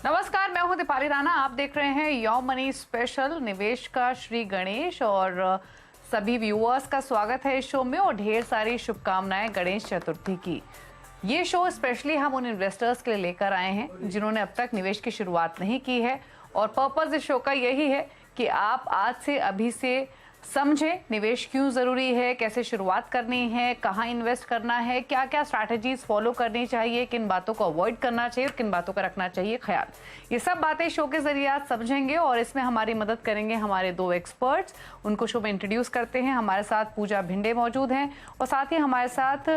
नमस्कार, मैं हूं दीपाली राणा। आप देख रहे हैं योर मनी स्पेशल निवेश का श्री गणेश और सभी व्यूअर्स का स्वागत है इस शो में और ढेर सारी शुभकामनाएं गणेश चतुर्थी की। ये शो स्पेशली हम उन इन्वेस्टर्स के लिए लेकर आए हैं जिन्होंने अब तक निवेश की शुरुआत नहीं की है और पर्पस इस शो का यही है कि आप आज से अभी से समझें निवेश क्यों जरूरी है, कैसे शुरुआत करनी है, कहाँ इन्वेस्ट करना है, क्या क्या स्ट्रैटेजीज फॉलो करनी चाहिए, किन बातों को अवॉइड करना चाहिए और किन बातों का रखना चाहिए ख्याल। ये सब बातें शो के जरिए आज समझेंगे और इसमें हमारी मदद करेंगे हमारे दो एक्सपर्ट्स। उनको शो में इंट्रोड्यूस करते हैं। हमारे साथ पूजा भिंडे मौजूद हैं और साथ ही हमारे साथ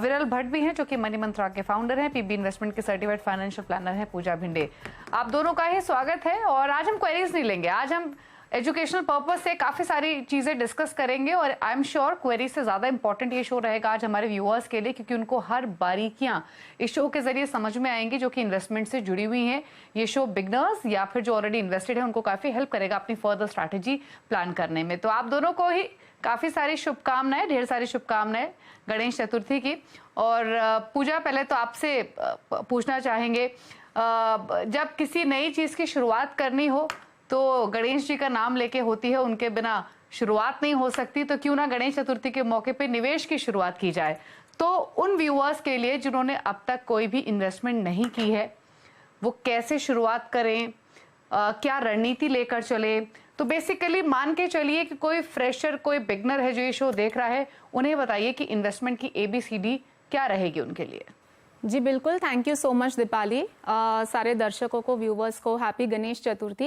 विरल भट्ट भी हैं जो कि मनी मंत्रा के फाउंडर हैं, पीबी इन्वेस्टमेंट के सर्टिफाइड फाइनेंशियल प्लानर हैं पूजा भिंडे। आप दोनों का ही स्वागत है और आज हम क्वेरीज नहीं लेंगे, आज हम एजुकेशनल पर्पस से काफी सारी चीजें डिस्कस करेंगे और आई एम श्योर क्वेरी से ज्यादा इंपॉर्टेंट ये शो रहेगा आज हमारे व्यूअर्स के लिए, क्योंकि उनको हर बारीकियां इस शो के जरिए समझ में आएंगी जो कि इन्वेस्टमेंट से जुड़ी हुई हैं। ये शो बिगनर्स या फिर जो ऑलरेडी इन्वेस्टेड है उनको काफी हेल्प करेगा अपनी फर्दर स्ट्रैटेजी प्लान करने में। तो आप दोनों को ही काफी सारी शुभकामनाएं, ढेर सारी शुभकामनाएं गणेश चतुर्थी की। और पूजा, पहले तो आपसे पूछना चाहेंगे, जब किसी नई चीज की शुरुआत करनी हो तो गणेश जी का नाम लेके होती है, उनके बिना शुरुआत नहीं हो सकती, तो क्यों ना गणेश चतुर्थी के मौके पे निवेश की शुरुआत की जाए। तो उन व्यूअर्स के लिए जिन्होंने अब तक कोई भी इन्वेस्टमेंट नहीं की है वो कैसे शुरुआत करें, क्या रणनीति लेकर चले। तो बेसिकली मान के चलिए कि कोई फ्रेशर, कोई बिगनर है जो ये शो देख रहा है, उन्हें बताइए कि इन्वेस्टमेंट की ABCD क्या रहेगी उनके लिए। जी बिल्कुल, thank you so much Deepali. सारे दर्शकों को, व्यूवर्स को हैप्पी गणेश चतुर्थी।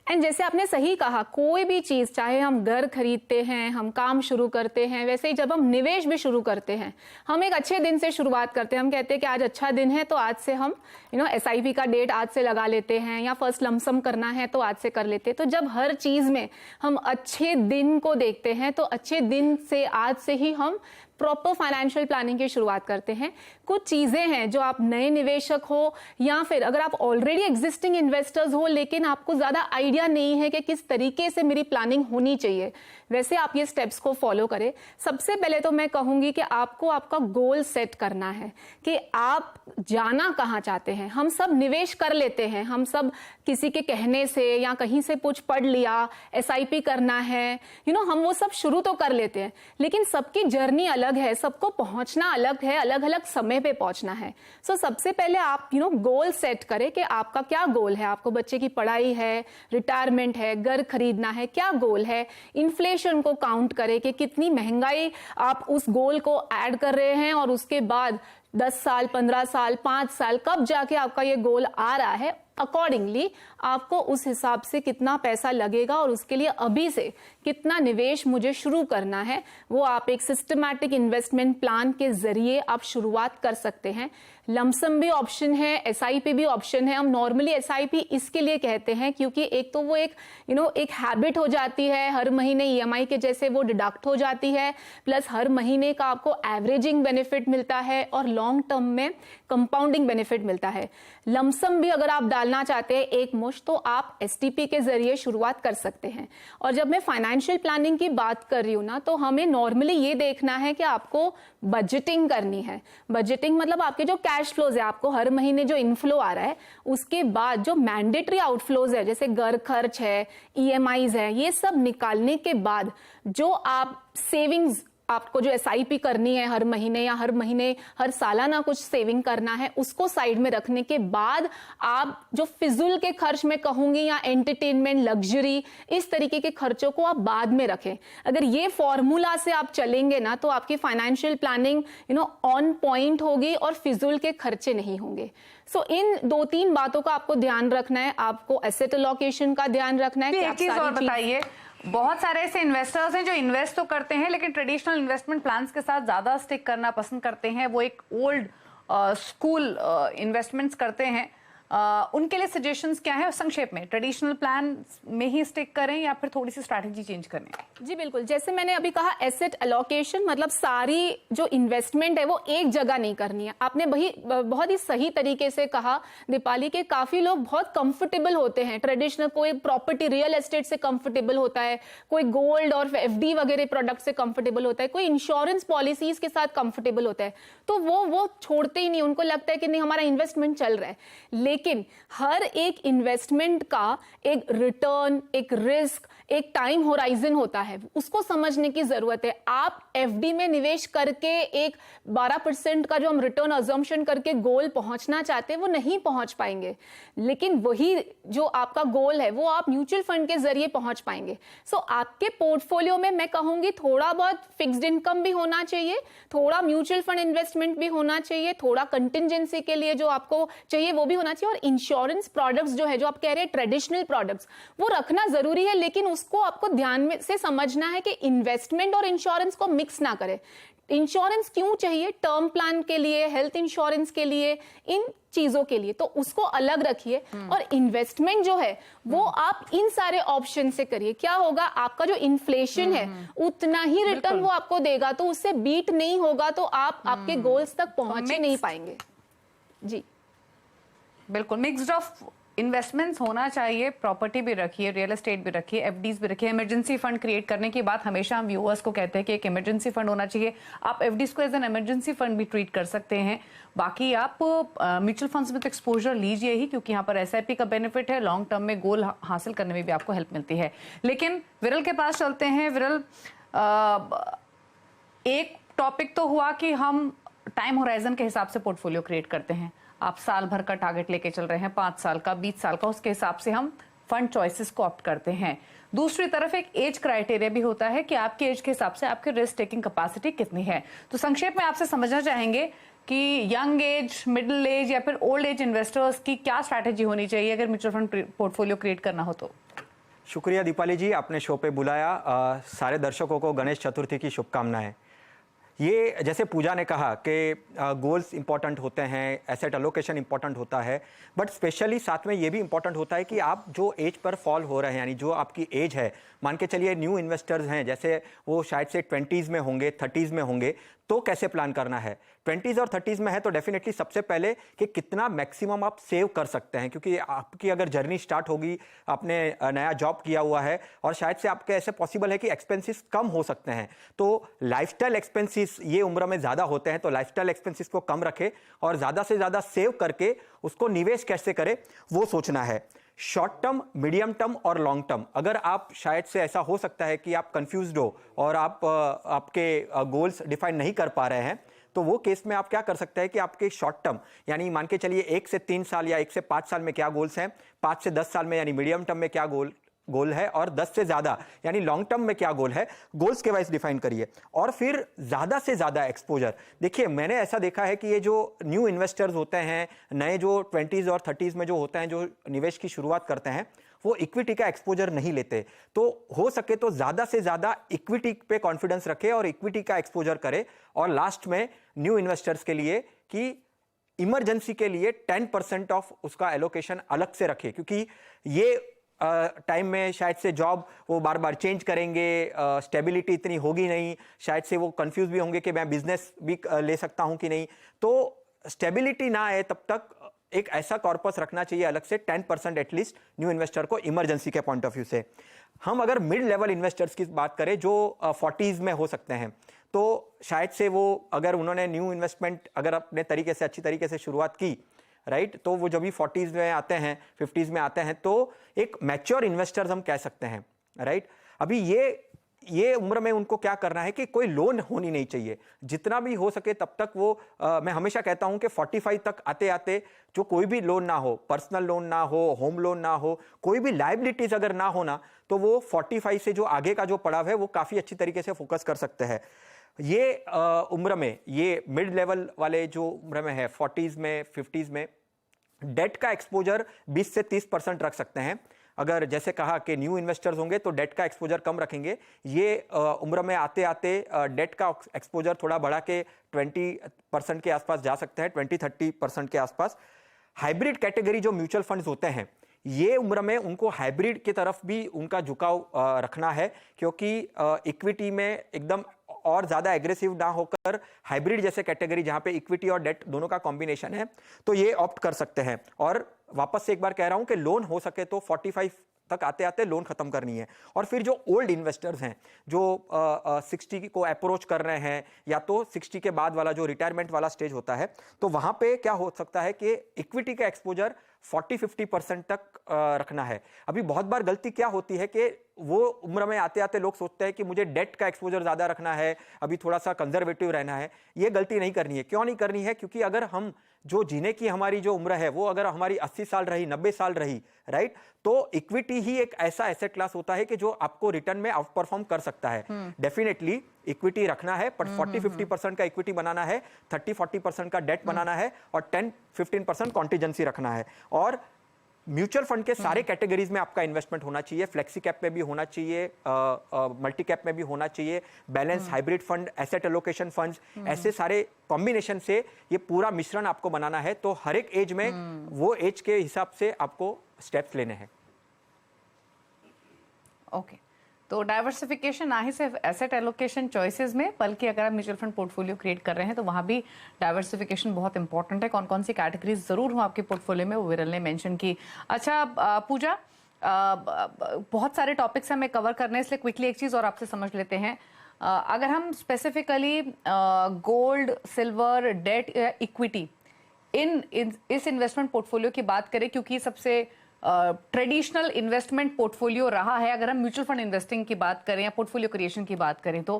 एंड जैसे आपने सही कहा, कोई भी चीज़, चाहे हम घर खरीदते हैं, हम काम शुरू करते हैं, वैसे ही जब हम निवेश भी शुरू करते हैं, हम एक अच्छे दिन से शुरुआत करते हैं। हम कहते हैं कि आज अच्छा दिन है तो आज से हम SIP का डेट आज से लगा लेते हैं, या फर्स्ट लमसम करना है तो आज से कर लेते हैं। तो जब हर चीज़ में हम अच्छे दिन को देखते हैं तो अच्छे दिन से आज से ही हम प्रॉपर फाइनेंशियल प्लानिंग की शुरुआत करते हैं। कुछ चीजें हैं जो आप नए निवेशक हो या फिर अगर आप ऑलरेडी एग्जिस्टिंग इन्वेस्टर्स हो लेकिन आपको ज्यादा आइडिया नहीं है कि किस तरीके से मेरी प्लानिंग होनी चाहिए, वैसे आप ये स्टेप्स को फॉलो करें। सबसे पहले तो मैं कहूंगी कि आपको आपका गोल सेट करना है कि आप जाना कहाँ चाहते हैं। हम सब निवेश कर लेते हैं, हम सब किसी के कहने से या कहीं से कुछ पढ़ लिया, SIP करना है, हम वो सब शुरू तो कर लेते हैं, लेकिन सबकी जर्नी अलग है, सबको पहुंचना अलग है, अलग अलग समय पे पहुंचना है। सो सबसे पहले आप गोल सेट करें कि आपका क्या गोल है। आपको बच्चे की पढ़ाई है, रिटायरमेंट है, घर खरीदना है, क्या गोल है। इन्फ्लेशन को काउंट करें कि कितनी महंगाई आप उस गोल को ऐड कर रहे हैं और उसके बाद 10 साल, 15 साल, 5 साल कब जाके आपका ये गोल आ रहा है, अकॉर्डिंगली आपको उस हिसाब से कितना पैसा लगेगा और उसके लिए अभी से कितना निवेश मुझे शुरू करना है, वो आप एक सिस्टमैटिक इन्वेस्टमेंट प्लान के जरिए आप शुरुआत कर सकते हैं। लमसम भी ऑप्शन है, SIP भी ऑप्शन है। हम नॉर्मली SIP इसके लिए कहते हैं क्योंकि एक तो वो एक हैबिट हो जाती है, हर महीने EMI के जैसे वो डिडक्ट हो जाती है, प्लस हर महीने का आपको एवरेजिंग बेनिफिट मिलता है और लॉन्ग टर्म में कंपाउंडिंग बेनिफिट मिलता है। लमसम भी अगर आप डालना चाहते हैं एक मुश्त, तो आप STP के जरिए शुरुआत कर सकते हैं। और जब मैं फाइनेंशियल प्लानिंग की बात कर रही हूँ ना, तो हमें नॉर्मली ये देखना है कि आपको बजटिंग करनी है। बजटिंग मतलब आपके जो कैश फ्लोज है, आपको हर महीने जो इनफ्लो आ रहा है, उसके बाद जो मैंडेटरी आउटफ्लोज है जैसे घर खर्च है, EMIs है, ये सब निकालने के बाद जो आप सेविंग्स आपको जो SIP करनी है हर महीने या हर महीने हर सालाना कुछ सेविंग करना है, उसको साइड में रखने के बाद आप जो फिजूल के खर्च में कहूंगी या एंटरटेनमेंट, लग्जरी, इस तरीके के खर्चों को आप बाद में रखें। अगर ये फॉर्मूला से आप चलेंगे ना तो आपकी फाइनेंशियल प्लानिंग ऑन पॉइंट होगी और फिजूल के खर्चे नहीं होंगे। सो इन 2-3 बातों का आपको ध्यान रखना है। आपको एसेट एलोकेशन का ध्यान रखना है। एक चीज और बताइए, बहुत सारे ऐसे इन्वेस्टर्स हैं जो इन्वेस्ट तो करते हैं लेकिन ट्रेडिशनल इन्वेस्टमेंट प्लान्स के साथ ज्यादा स्टिक करना पसंद करते हैं, वो एक ओल्ड स्कूल इन्वेस्टमेंट्स करते हैं। उनके लिए सजेशंस क्या है संक्षेप में? ट्रेडिशनल प्लान में ही स्टिक करें या फिर थोड़ी सी स्ट्रैटेजी चेंज करें? जी बिल्कुल, जैसे मैंने अभी कहा एसेट एलोकेशन मतलब सारी जो इन्वेस्टमेंट है वो एक जगह नहीं करनी है। आपने बहुत ही सही तरीके से कहा दीपाली के काफी लोग बहुत कंफर्टेबल होते हैं ट्रेडिशनल, कोई प्रॉपर्टी रियल एस्टेट से कंफर्टेबल होता है, कोई गोल्ड और FD वगैरह प्रोडक्ट से कंफर्टेबल होता है, कोई इंश्योरेंस पॉलिसीज के साथ कंफर्टेबल होता है, तो वो छोड़ते ही नहीं। उनको लगता है कि नहीं हमारा इन्वेस्टमेंट चल रहा है। लेकिन हर एक इन्वेस्टमेंट का एक रिटर्न, एक रिस्क, एक टाइम होराइजन होता है, उसको समझने की जरूरत है। आप एफडी में निवेश करके एक 12% का जो हम रिटर्न अजम्पशन करके गोल पहुंचना चाहते हैं वो नहीं पहुंच पाएंगे, लेकिन वही जो आपका गोल है वो आप म्यूचुअल फंड के जरिए पहुंच पाएंगे। सो आपके पोर्टफोलियो में मैं कहूंगी थोड़ा बहुत फिक्स्ड इनकम भी होना चाहिए, थोड़ा म्यूचुअल फंड इन्वेस्टमेंट भी होना चाहिए, थोड़ा कंटिजेंसी के लिए जो आपको चाहिए वो भी होना चाहिए, और इंश्योरेंस प्रोडक्ट्स जो है, जो आप कह रहे हैं ट्रेडिशनल प्रोडक्ट्स, वो रखना जरूरी है, लेकिन उसको आपको ध्यान में से समझना है कि इन्वेस्टमेंट और इंश्योरेंस को मिक्स ना करें। इंश्योरेंस क्यों चाहिए? टर्म प्लान के लिए, हेल्थ इंश्योरेंस के लिए, इन चीजों के लिए, तो उसको अलग रखिए। और इन्वेस्टमेंट जो है वो आप इन सारे ऑप्शन से करिए। क्या होगा, आपका जो इन्फ्लेशन है उतना ही रिटर्न वो आपको देगा, तो उससे बीट नहीं होगा, तो आप आपके गोल्स तक पहुंच ही नहीं पाएंगे। जी बिल्कुल, मिक्स्ड ऑफ इन्वेस्टमेंट्स होना चाहिए। प्रॉपर्टी भी रखिए, रियल एस्टेट भी रखिए, एफडीज भी रखिए। इमरजेंसी फंड क्रिएट करने की बात हमेशा हम व्यूअर्स को कहते हैं कि एक इमरजेंसी फंड होना चाहिए। आप एफडीज को एज एन इमरजेंसी फंड भी ट्रीट कर सकते हैं। बाकी आप म्यूचुअल फंड्स में तो एक्सपोजर लीजिए ही, क्योंकि यहाँ पर एसआईपी का बेनिफिट है, लॉन्ग टर्म में गोल हासिल करने में भी आपको हेल्प मिलती है। लेकिन विरल के पास चलते हैं। विरल, एक टॉपिक तो हुआ कि हम टाइम होराइजन के हिसाब से पोर्टफोलियो क्रिएट करते हैं। आप साल भर का टारगेट लेके चल रहे हैं, 5 साल का, 20 साल का, उसके हिसाब से हम फंड चॉइसेस को ऑप्ट करते हैं। दूसरी तरफ एक एज क्राइटेरिया भी होता है कि आपके एज के हिसाब से आपकी रिस्क टेकिंग कैपेसिटी कितनी है। तो संक्षेप में आपसे समझना चाहेंगे कि यंग एज, मिडिल एज या फिर ओल्ड एज इन्वेस्टर्स की क्या स्ट्रैटेजी होनी चाहिए अगर म्यूचुअल फंड पोर्टफोलियो क्रिएट करना हो तो? शुक्रिया दीपाली जी, आपने शो पे बुलाया। सारे दर्शकों को गणेश चतुर्थी की शुभकामनाएं। ये जैसे पूजा ने कहा कि गोल्स इंपॉर्टेंट होते हैं, एसेट अलोकेशन इंपॉर्टेंट होता है, बट स्पेशली साथ में ये भी इंपॉर्टेंट होता है कि आप जो एज पर फॉल हो रहे हैं, यानी जो आपकी एज है, मान के चलिए न्यू इन्वेस्टर्स हैं, जैसे वो शायद से 20s में होंगे, 30s में होंगे, तो कैसे प्लान करना है। 20s और 30s में है तो डेफिनेटली सबसे पहले कि कितना मैक्सिमम आप सेव कर सकते हैं, क्योंकि आपकी अगर जर्नी स्टार्ट होगी, आपने नया जॉब किया हुआ है और शायद से आपके ऐसे पॉसिबल है कि एक्सपेंसेस कम हो सकते हैं, तो लाइफस्टाइल एक्सपेंसेस ये उम्र में ज़्यादा होते हैं, तो लाइफस्टाइल एक्सपेंसेस को कम रखें और ज़्यादा से ज़्यादा सेव करके उसको निवेश कैसे करें वो सोचना है। शॉर्ट टर्म, मीडियम टर्म और लॉन्ग टर्म, अगर आप शायद से ऐसा हो सकता है कि आप कंफ्यूज्ड हो और आप आपके गोल्स डिफाइन नहीं कर पा रहे हैं, तो वो केस में आप क्या कर सकते हैं कि आपके शॉर्ट टर्म, यानी मान के चलिए 1 से 3 साल या 1 से 5 साल में क्या गोल्स हैं, 5 से 10 साल में यानी मीडियम टर्म में क्या गोल है, और 10 से ज्यादा यानी लॉन्ग टर्म में क्या गोल है, गोल्स के वाइज डिफाइन करिए। और फिर ज्यादा से ज्यादा एक्सपोजर, देखिए मैंने ऐसा देखा है कि ये जो न्यू इन्वेस्टर्स होते हैं, नए जो 20s और 30s में जो होते हैं, जो निवेश की शुरुआत करते हैं, वो इक्विटी का एक्सपोजर नहीं लेते। तो हो सके तो ज्यादा से ज्यादा इक्विटी पे कॉन्फिडेंस रखे और इक्विटी का एक्सपोजर करे। और लास्ट में न्यू इन्वेस्टर्स के लिए कि इमरजेंसी के लिए 10% ऑफ उसका एलोकेशन अलग से रखे, क्योंकि ये टाइम में शायद से जॉब वो बार बार चेंज करेंगे, स्टेबिलिटी इतनी होगी नहीं, शायद से वो कंफ्यूज भी होंगे कि मैं बिजनेस भी ले सकता हूं कि नहीं। तो स्टेबिलिटी ना आए तब तक एक ऐसा कॉर्पस रखना चाहिए अलग से 10% एटलीस्ट न्यू इन्वेस्टर को इमरजेंसी के पॉइंट ऑफ व्यू से। हम अगर मिड लेवल इन्वेस्टर्स की बात करें जो 40s में हो सकते हैं, तो शायद से वो अगर उन्होंने न्यू इन्वेस्टमेंट अगर अपने तरीके से अच्छी तरीके से शुरुआत की, राइट, तो वो जब भी 40s में आते हैं, 50s में आते हैं, तो एक मैच्योर इन्वेस्टर्स हम कह सकते हैं, राइट। अभी ये उम्र में उनको क्या करना है कि कोई लोन होनी नहीं चाहिए, जितना भी हो सके तब तक वो मैं हमेशा कहता हूं कि 45 तक आते आते जो कोई भी लोन ना हो, पर्सनल लोन ना हो, होम लोन ना हो, कोई भी लायबिलिटीज अगर ना होना, तो वो 45 से जो आगे का जो पड़ाव है वो काफी अच्छी तरीके से फोकस कर सकते हैं। ये उम्र में, ये मिड लेवल वाले जो उम्र में है, 40s में, 50s में, डेट का एक्सपोजर 20 से 30% रख सकते हैं। अगर जैसे कहा कि न्यू इन्वेस्टर्स होंगे तो डेट का एक्सपोजर कम रखेंगे। ये उम्र में आते आते डेट का एक्सपोजर थोड़ा बढ़ा के 20% के आसपास जा सकते हैं, 20-30% के आसपास। हाइब्रिड कैटेगरी जो म्यूचुअल फंड्स होते हैं, ये उम्र में उनको हाइब्रिड की तरफ भी उनका झुकाव रखना है, क्योंकि इक्विटी में एकदम और ज्यादा एग्रेसिव ना होकर हाइब्रिड जैसे कैटेगरी जहां पे इक्विटी और डेट दोनों का कॉम्बिनेशन है, तो ये ऑप्ट कर सकते हैं। और वापस से एक बार कह रहा हूं कि लोन हो सके तो 45 तक आते आते लोन खत्म करनी है। और फिर जो ओल्ड इन्वेस्टर्स हैं जो 60 को अप्रोच कर रहे हैं, या तो 60 के बाद वाला जो रिटायरमेंट वाला स्टेज होता है, तो वहां पे क्या हो सकता है कि इक्विटी का एक्सपोजर 40-50% तक रखना है। अभी बहुत बार गलती क्या होती है कि वो उम्र में आते आते लोग सोचते हैं कि मुझे डेट का एक्सपोजर ज़्यादा रखना है, अभी थोड़ा सा कंजर्वेटिव रहना है। ये गलती नहीं करनी है। क्यों नहीं करनी है? क्योंकि अगर हम जो जीने की हमारी जो उम्र है वो अगर हमारी 80 साल रही, 90 साल रही, राइट, तो इक्विटी ही एक ऐसा एसेट क्लास होता है कि जो आपको रिटर्न में आउट परफॉर्म कर सकता है। डेफिनेटली इक्विटी रखना है, बट 40-50% का इक्विटी बनाना है, 30-40% का डेट बनाना है और 10-15% कॉन्टिजेंसी रखना है। और म्यूचुअल फंड के सारे कैटेगरीज में आपका इन्वेस्टमेंट होना चाहिए। फ्लेक्सी कैप में भी होना चाहिए, मल्टी कैप में भी होना चाहिए, balance, hybrid fund, asset allocation funds, ऐसे सारे कॉम्बिनेशन से ये पूरा मिश्रण आपको बनाना है। तो हर एक एज में वो एज के हिसाब से आपको स्टेप्स लेने हैं। ओके, तो डाइवर्सिफिकेशन ना ही सिर्फ एसेट एलोकेशन चॉइसेस में, बल्कि अगर आप म्यूचुअल फंड पोर्टफोलियो क्रिएट कर रहे हैं तो वहां भी डाइवर्सिफिकेशन बहुत इंपॉर्टेंट है। कौन कौन सी कैटेगरीज जरूर हो आपके पोर्टफोलियो में, वो विरल ने मेंशन की। अच्छा पूजा, बहुत सारे टॉपिक्स हमें कवर करने हैं, इसलिए क्विकली एक चीज और आपसे समझ लेते हैं। अगर हम स्पेसिफिकली गोल्ड, सिल्वर, डेट या इक्विटी इस इन्वेस्टमेंट पोर्टफोलियो की बात करें, क्योंकि सबसे ट्रेडिशनल इन्वेस्टमेंट पोर्टफोलियो रहा है, अगर हम म्यूचुअल फंड इन्वेस्टिंग की बात करें या पोर्टफोलियो क्रिएशन की बात करें, तो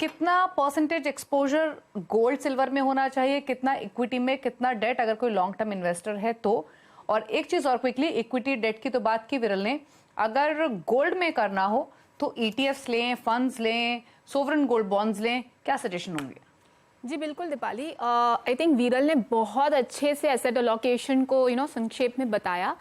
कितना परसेंटेज एक्सपोजर गोल्ड सिल्वर में होना चाहिए, कितना इक्विटी में, कितना डेट अगर कोई लॉन्ग टर्म इन्वेस्टर है तो। और एक चीज और क्विकली, इक्विटी डेट की तो बात की विरल ने, अगर गोल्ड में करना हो तो ETFs लें, फंड्स लें, सोवरेन गोल्ड बॉन्ड्स लें, क्या सजेशन होंगे? जी बिल्कुल दीपाली, आई थिंक विरल ने बहुत अच्छे से एसेट अलोकेशन को संक्षेप में बताया।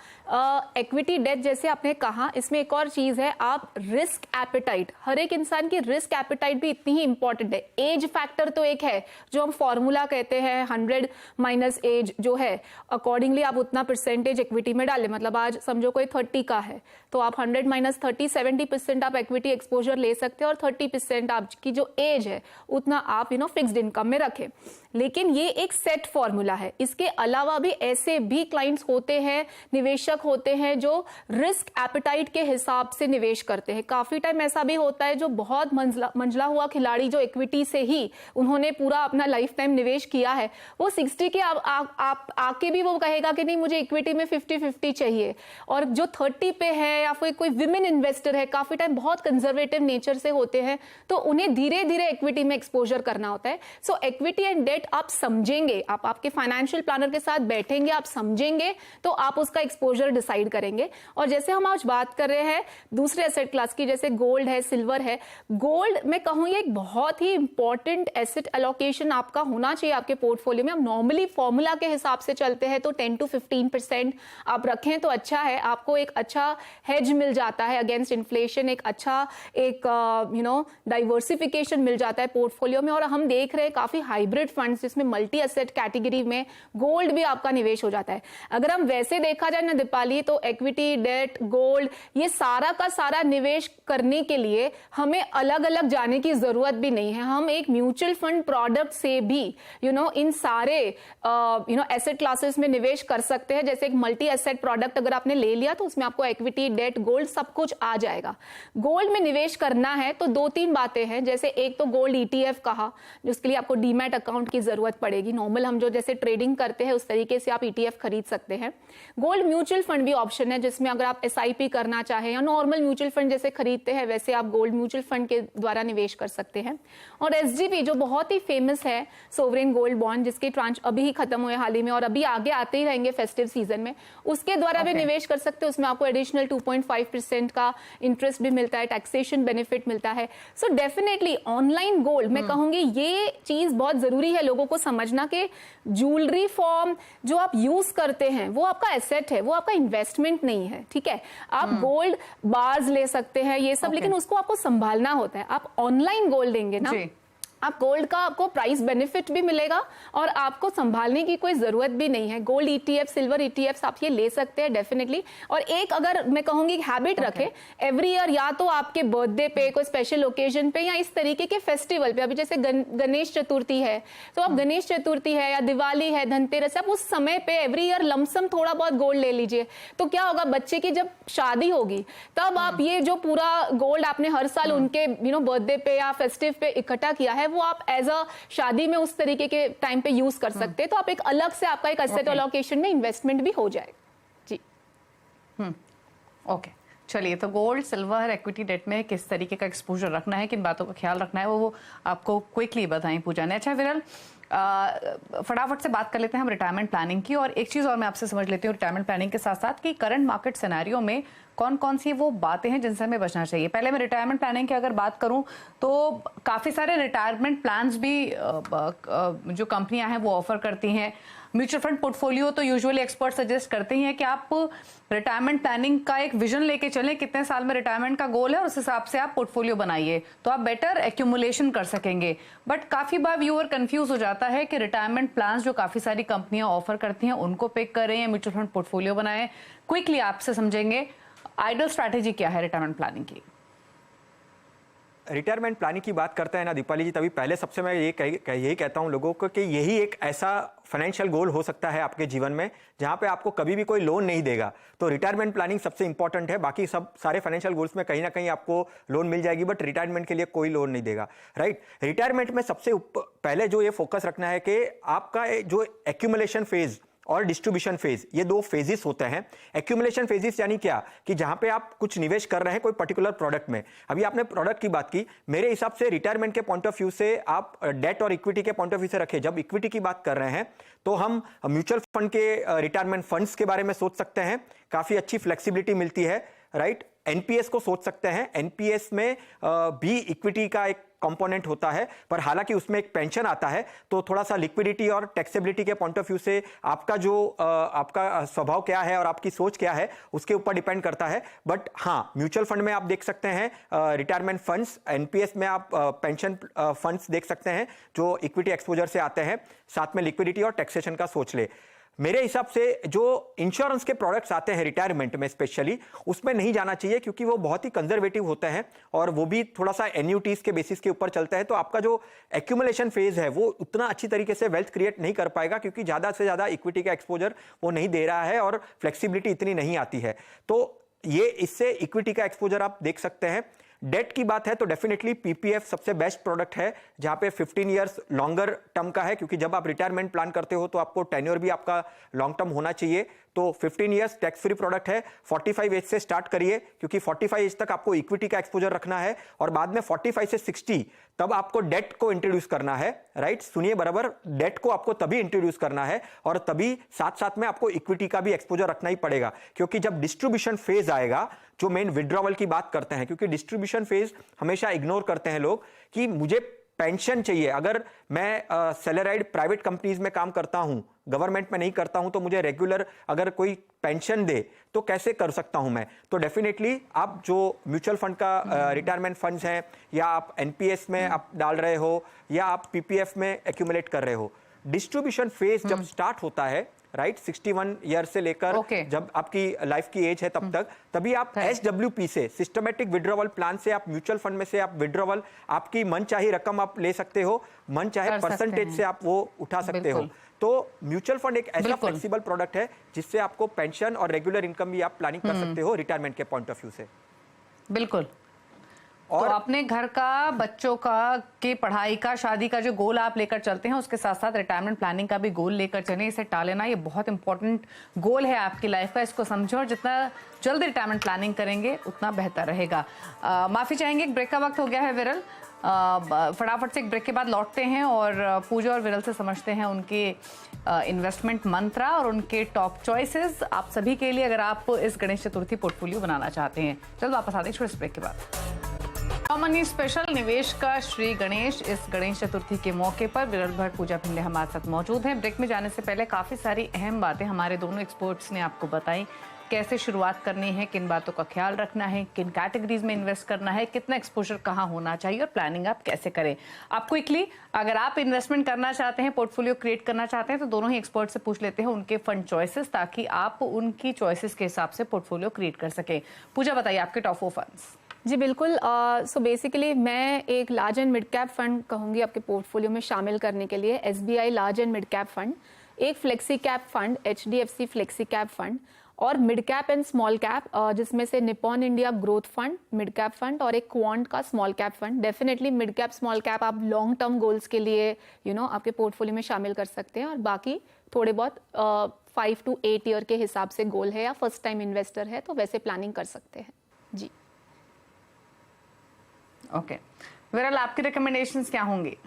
इक्विटी डेट जैसे आपने कहा, इसमें एक और चीज है, आप रिस्क एपेटाइट, हर एक इंसान की रिस्क एपेटाइट भी इतनी ही इंपॉर्टेंट है। एज फैक्टर तो एक है, जो हम फॉर्मूला कहते हैं 100 माइनस एज जो है, अकॉर्डिंगली आप उतना परसेंटेज इक्विटी में डालें। मतलब आज समझो कोई 30 का है तो आप 100 माइनस 30, 70% आप इक्विटी एक्सपोजर ले सकते हैं और 30% आपकी जो एज है उतना आप फिक्स्ड इनकम में रखें। लेकिन ये एक सेट फॉर्मूला है। इसके अलावा भी ऐसे भी क्लाइंट्स होते हैं, निवेशक होते हैं जो रिस्क एपेटाइट के हिसाब से निवेश करते हैं। काफी टाइम ऐसा भी होता है जो बहुत मंझला हुआ खिलाड़ी जो इक्विटी से ही उन्होंने पूरा अपना लाइफ टाइम निवेश किया है, वो 60 के आप आके भी वो कहेगा कि नहीं मुझे इक्विटी में 50-50 चाहिए। और जो 30 पे है या फिर कोई विमेन इन्वेस्टर है, काफी टाइम बहुत कंजर्वेटिव नेचर से होते हैं, तो उन्हें धीरे धीरे इक्विटी में एक्सपोजर करना होता है। सो इक्विटी एंड डेट आप समझेंगे, आप आपके फाइनेंशियल प्लानर के साथ बैठेंगे, आप समझेंगे तो आप उसका एक्सपोजर डिसाइड करेंगे। और जैसे हम आज बात कर रहे हैं दूसरे एसेट क्लास की, जैसे गोल्ड है, सिल्वर है। गोल्ड मैं कहूँ ये एक बहुत ही इंपॉर्टेंट एसेट एलोकेशन आपका होना चाहिए आपके पोर्टफोलियो में। हम नॉर्मली फॉर्मूला के हिसाब से चलते हैं तो 10-15% आप रखें तो अच्छा है, आपको एक अच्छा हेज मिल जाता है अगेंस्ट इन्फ्लेशन, एक अच्छा डाइवर्सिफिकेशन मिल जाता है पोर्टफोलियो में। और हम देख रहे हैं काफी हाइब्रिड फंड्स जिसमें मल्टी एसेट कैटेगरी में गोल्ड भी आपका निवेश हो जाता है। अगर हम वैसे देखा जाए ना दीपाली, तो इक्विटी, डेट, गोल्ड, ये सारा का सारा निवेश करने के लिए हमें अलग अलग जाने की जरूरत भी नहीं है। हम एक म्यूचुअल फंड प्रोडक्ट से भी इन सारे एसेट क्लासेस में निवेश कर सकते हैं। जैसे एक मल्टी एसेट प्रोडक्ट अगर आपने ले लिया तो उसमें आपको इक्विटी, डेट, गोल्ड सब कुछ आ जाएगा। गोल्ड में निवेश करना है तो 2-3 बातें हैं। जैसे एक तो गोल्ड ETF कहा, जिसके लिए आपको डीमैट अकाउंट की जरूरत पड़ेगी। नॉर्मल हम जो जैसे ट्रेडिंग करते हैं उस तरीके से आप ETF खरीद सकते हैं। गोल्ड म्यूचुअल फंड भी ऑप्शन है, जिसमें अगर आप SIP करना चाहें या नॉर्मल म्यूचुअल फंड जैसे खरीदते हैं वैसे आप गोल्ड म्यूचुअल फंड के द्वारा निवेश कर सकते हैं। और SGB जो बहुत ही फेमस है, सोवरेन गोल्ड बॉन्ड, जिसके ट्रांच अभी ही खत्म हुए हाल ही में और अभी आगे आते ही रहेंगे फेस्टिव सीजन में, उसके द्वारा भी निवेश कर सकते हैं। उसमें आपको एडिशनल 2.5% का इंटरेस्ट भी मिलता है, टैक्सेशन बेनिफिट मिलता है। सो डेफिनेटली ऑनलाइन गोल्ड मैं कहूंगी ये चीज बहुत जरूरी है लोगों को समझना कि ज्वेलरी फॉर्म जो आप यूज करते हैं वो आपका एसेट है, वो आपका इन्वेस्टमेंट नहीं है। ठीक है, आप गोल्ड बार्स ले सकते हैं ये सब, लेकिन उसको आपको संभालना होता है। आप ऑनलाइन गोल्ड लेंगे ना, आप गोल्ड का आपको प्राइस बेनिफिट भी मिलेगा और आपको संभालने की कोई जरूरत भी नहीं है। गोल्ड ETF, सिल्वर ETFs आप ये ले सकते हैं डेफिनेटली। और एक अगर मैं कहूंगी हैबिट रखें, एवरी ईयर या तो आपके बर्थडे पे, कोई स्पेशल ओकेजन पे या इस तरीके के फेस्टिवल पे, अभी जैसे गणेश चतुर्थी है तो आप गणेश चतुर्थी है या दिवाली है, धनतेरस, आप उस समय पे एवरी ईयर लमसम थोड़ा बहुत गोल्ड ले लीजिए। तो क्या होगा, बच्चे की जब शादी होगी तब आप ये जो पूरा गोल्ड आपने हर साल उनके बर्थडे पे या फेस्टिव पे इकट्ठा किया है वो आप एज अ शादी में उस तरीके के टाइम पे यूज कर सकते हैं। तो आप एक अलग से आपका एक एसेट एलोकेशन में इन्वेस्टमेंट भी हो जाएगा। ओके, चलिए, तो गोल्ड, सिल्वर, इक्विटी, डेट में किस तरीके का एक्सपोजर रखना है, किन बातों का ख्याल रखना है, वो आपको क्विकली बताएं पूजा ने। अच्छा विरल, फटाफट से बात कर लेते हैं हम रिटायरमेंट प्लानिंग की। और एक चीज़ और मैं आपसे समझ लेती हूँ रिटायरमेंट प्लानिंग के साथ साथ कि करंट मार्केट सिनेरियो में कौन कौन सी वो बातें हैं जिनसे हमें बचना चाहिए। पहले मैं रिटायरमेंट प्लानिंग की अगर बात करूं तो काफ़ी सारे रिटायरमेंट प्लान्स भी जो कंपनियां हैं वो ऑफर करती हैं। म्यूचुअल फंड पोर्टफोलियो तो यूजुअली एक्सपर्ट सजेस्ट करते हैं कि आप रिटायरमेंट प्लानिंग का एक विजन लेके चलें, कितने साल में रिटायरमेंट का गोल है और उस हिसाब से आप पोर्टफोलियो बनाइए तो आप बेटर एक्यूमुलेशन कर सकेंगे। बट काफ़ी बार व्यूअर कंफ्यूज हो जाता है कि रिटायरमेंट प्लान जो काफ़ी सारी कंपनियां ऑफर करती हैं उनको पिक करें या म्यूचुअल फंड पोर्टफोलियो बनाएं। क्विकली आपसे समझेंगे आइडियल स्ट्रैटेजी क्या है रिटायरमेंट प्लानिंग की। रिटायरमेंट प्लानिंग की बात करते हैं ना दीपाली जी, तभी पहले सबसे मैं यही कहता हूं लोगों को कि यही एक ऐसा फाइनेंशियल गोल हो सकता है आपके जीवन में जहां पे आपको कभी भी कोई लोन नहीं देगा। तो रिटायरमेंट प्लानिंग सबसे इंपॉर्टेंट है। बाकी सब सारे फाइनेंशियल गोल्स में कहीं ना कहीं आपको लोन मिल जाएगी, बट रिटायरमेंट के लिए कोई लोन नहीं देगा, राइट। रिटायरमेंट में सबसे पहले जो ये फोकस रखना है कि आपका जो एक्यूमुलेशन फेज और डिस्ट्रीब्यूशन फेज, ये दो फेजेस होते हैं। एक्यूमुलेशन फेजेस यानी क्या कि जहां पे आप कुछ निवेश कर रहे हैं कोई पर्टिकुलर प्रोडक्ट में। अभी आपने प्रोडक्ट की बात की, मेरे हिसाब से रिटायरमेंट के पॉइंट ऑफ व्यू से आप डेट और इक्विटी के पॉइंट ऑफ व्यू से रखें। जब इक्विटी की बात कर रहे हैं तो हम म्यूचुअल फंड के रिटायरमेंट फंड्स के बारे में सोच सकते हैं, काफी अच्छी फ्लेक्सिबिलिटी मिलती है, राइट। एनपीएस को सोच सकते हैं, एनपीएस में भी इक्विटी का एक कंपोनेंट होता है, पर हालांकि उसमें एक पेंशन आता है, तो थोड़ा सा लिक्विडिटी और टैक्सेबिलिटी के पॉइंट ऑफ व्यू से आपका जो आपका स्वभाव क्या है और आपकी सोच क्या है उसके ऊपर डिपेंड करता है। बट हाँ, म्यूचुअल फंड में आप देख सकते हैं रिटायरमेंट फंड्स, एनपीएस में आप पेंशन फंड्स देख सकते हैं जो इक्विटी एक्सपोजर से आते हैं, साथ में लिक्विडिटी और टैक्सेशन का सोच ले। मेरे हिसाब से जो इंश्योरेंस के प्रोडक्ट्स आते हैं रिटायरमेंट में स्पेशली, उसमें नहीं जाना चाहिए क्योंकि वो बहुत ही कंजर्वेटिव होते हैं और वो भी थोड़ा सा एन्यूटीज के बेसिस के ऊपर चलता है। तो आपका जो एक्यूमुलेशन फेज है वो उतना अच्छी तरीके से वेल्थ क्रिएट नहीं कर पाएगा क्योंकि ज़्यादा से ज़्यादा इक्विटी का एक्सपोजर वो नहीं दे रहा है और फ्लेक्सिबिलिटी इतनी नहीं आती है। तो ये इससे इक्विटी का एक्सपोजर आप देख सकते हैं। डेट की बात है तो डेफिनेटली पीपीएफ सबसे बेस्ट प्रोडक्ट है जहां पे 15 इयर्स लॉन्गर टर्म का है, क्योंकि जब आप रिटायरमेंट प्लान करते हो तो आपको टेन्योर भी आपका लॉन्ग टर्म होना चाहिए। तो 15 इयर्स टैक्स फ्री प्रोडक्ट है। 45 एज से स्टार्ट करिए क्योंकि 45 एज तक आपको इक्विटी का एक्सपोजर रखना है और बाद में 45 से 60 तब आपको डेट को इंट्रोड्यूस करना है, राइट। सुनिए बराबर, डेट को आपको तभी इंट्रोड्यूस करना है और तभी साथ साथ में आपको इक्विटी का भी एक्सपोजर रखना ही पड़ेगा, क्योंकि जब डिस्ट्रीब्यूशन फेज आएगा, जो मेन विड्रॉवल की बात करते हैं, क्योंकि डिस्ट्रीब्यूशन फेज हमेशा इग्नोर करते हैं लोग कि मुझे पेंशन चाहिए। अगर मैं सैलराइड प्राइवेट कंपनीज में काम करता हूं, गवर्नमेंट में नहीं करता हूं, तो मुझे रेगुलर अगर कोई पेंशन दे तो कैसे कर सकता हूं मैं। तो डेफिनेटली आप जो म्यूचुअल फंड का रिटायरमेंट फंड्स हैं या आप एनपीएस में आप डाल रहे हो या आप पीपीएफ में एक्यूमुलेट कर रहे हो, डिस्ट्रीब्यूशन फेज जब स्टार्ट होता है, राइट, 61 ईयर से लेकर जब आपकी लाइफ की एज है तब तक, तभी आप एसडब्ल्यूपी से, सिस्टमेटिक विड्रॉवल प्लान से, आप म्यूचुअल फंड में से आप विड्रॉवल, आपकी मन चाही रकम आप ले सकते हो, मन चाहे परसेंटेज से आप वो उठा सकते हो। तो म्यूचुअल फंड एक ऐसा फ्लेक्सिबल प्रोडक्ट है जिससे आपको पेंशन और रेगुलर इनकम भी आप प्लानिंग कर सकते हो रिटायरमेंट के पॉइंट ऑफ व्यू से। बिल्कुल। और तो अपने घर का, बच्चों का, की पढ़ाई का, शादी का जो गोल आप लेकर चलते हैं उसके साथ साथ रिटायरमेंट प्लानिंग का भी गोल लेकर चलें। इसे टालेना, ये बहुत इंपॉर्टेंट गोल है आपकी लाइफ का, इसको समझो और जितना जल्द रिटायरमेंट प्लानिंग करेंगे उतना बेहतर रहेगा। माफी चाहेंगे, एक ब्रेक का वक्त हो गया है विरल। फटाफट से एक ब्रेक के बाद लौटते हैं और पूजा और विरल से समझते हैं उनके इन्वेस्टमेंट मंत्रा और उनके टॉप चॉइसेस आप सभी के लिए, अगर आप इस गणेश चतुर्थी पोर्टफोलियो बनाना चाहते हैं। चलो वापस आते हैं छोटे ब्रेक के बाद। मनी स्पेशल निवेश का श्री गणेश, इस गणेश चतुर्थी के मौके पर विरल भट्ट, पूजा भिंडे हमारे साथ मौजूद हैं। ब्रेक में जाने से पहले काफी सारी अहम बातें हमारे दोनों एक्सपर्ट्स ने आपको बताई, कैसे शुरुआत करनी है, किन बातों का ख्याल रखना है, किन कैटेगरीज में इन्वेस्ट करना है, कितना एक्सपोजर कहाँ होना चाहिए और प्लानिंग आप कैसे करें। आप क्विकली, अगर आप इन्वेस्टमेंट करना चाहते हैं, पोर्टफोलियो क्रिएट करना चाहते हैं, तो दोनों ही एक्सपर्ट से पूछ लेते हैं उनके फंड चॉइसेस, ताकि आप उनकी चॉइसेस के हिसाब से पोर्टफोलियो क्रिएट कर सकें। पूजा बताइए आपके टॉप 4 फंड्स। जी बिल्कुल। सो बेसिकली मैं एक large and mid cap fund कहूँगी आपके पोर्टफोलियो में शामिल करने के लिए, SBI large and mid cap fund, एक flexi cap fund HDFC flexi cap fund, और mid cap and small cap जिसमें से Nippon India growth fund mid cap fund और एक क्वांट का small cap fund. Definitely mid cap small cap आप long term goals के लिए आपके पोर्टफोलियो में शामिल कर सकते हैं और बाकी थोड़े बहुत 5 to 8 ईयर के हिसाब से गोल है या फर्स्ट टाइम इन्वेस्टर है तो वैसे प्लानिंग कर सकते हैं जी। ओके विरल, आपकी रिकमेंडेशंस क्या होंगी?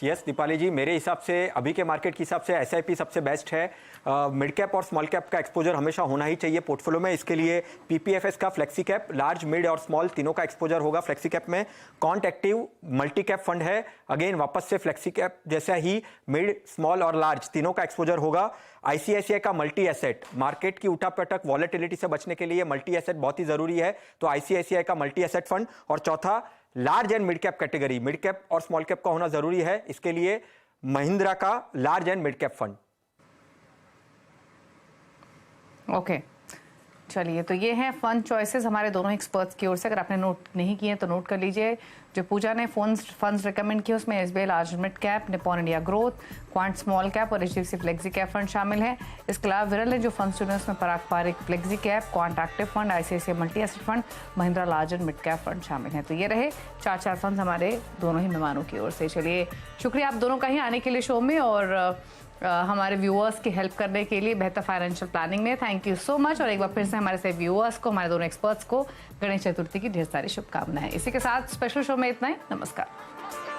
यस दीपाली जी, मेरे हिसाब से अभी के मार्केट के हिसाब से एसआईपी सबसे बेस्ट है। मिड कैप और स्मॉल कैप का एक्सपोजर हमेशा होना ही चाहिए पोर्टफोलियो में। इसके लिए पीपीएफएस का फ्लेक्सी कैप, लार्ज, मिड और स्मॉल तीनों का एक्सपोजर होगा फ्लेक्सी कैप में। Can't active multi cap fund है, अगेन वापस से फ्लेक्सी कैप जैसा ही मिड, स्मॉल और लार्ज तीनों का एक्सपोजर होगा। आईसीआईसीआई का मल्टी एसेट, मार्केट की उठापटक वॉलेटिलिटी से बचने के लिए मल्टी एसेट बहुत ही जरूरी है, तो आईसीआईसीआई का मल्टी एसेट फंड। और चौथा, large and mid cap category, mid cap और स्मॉल कैप का होना जरूरी है, इसके लिए महिंद्रा का large and mid cap fund. Okay चलिए, तो ये हैं फंड चॉइसेस हमारे दोनों एक्सपर्ट्स की ओर से। अगर आपने नोट नहीं किए तो नोट कर लीजिए। जो पूजा ने फंड्स रिकमेंड किए उसमें SBI large mid cap, Nippon India growth, quant small cap और एचडीएफसी फ्लेक्सी कैप फंड शामिल है। इसके अलावा विरल ने जो फंड्स चुने उसमें Parag Parikh flexi cap, quant active fund, ICICI multi asset fund, Mahindra large and mid cap fund शामिल है। तो ये रहे चार फंड्स हमारे दोनों ही मेहमानों की ओर से। चलिए, शुक्रिया आप दोनों का ही आने के लिए शो में और हमारे व्यूअर्स की हेल्प करने के लिए बेहतर फाइनेंशियल प्लानिंग में। Thank you so much. और एक बार फिर से हमारे से व्यूअर्स को, हमारे दोनों एक्सपर्ट्स को गणेश चतुर्थी की ढेर सारी शुभकामनाएं। इसी के साथ स्पेशल शो में इतना ही। नमस्कार।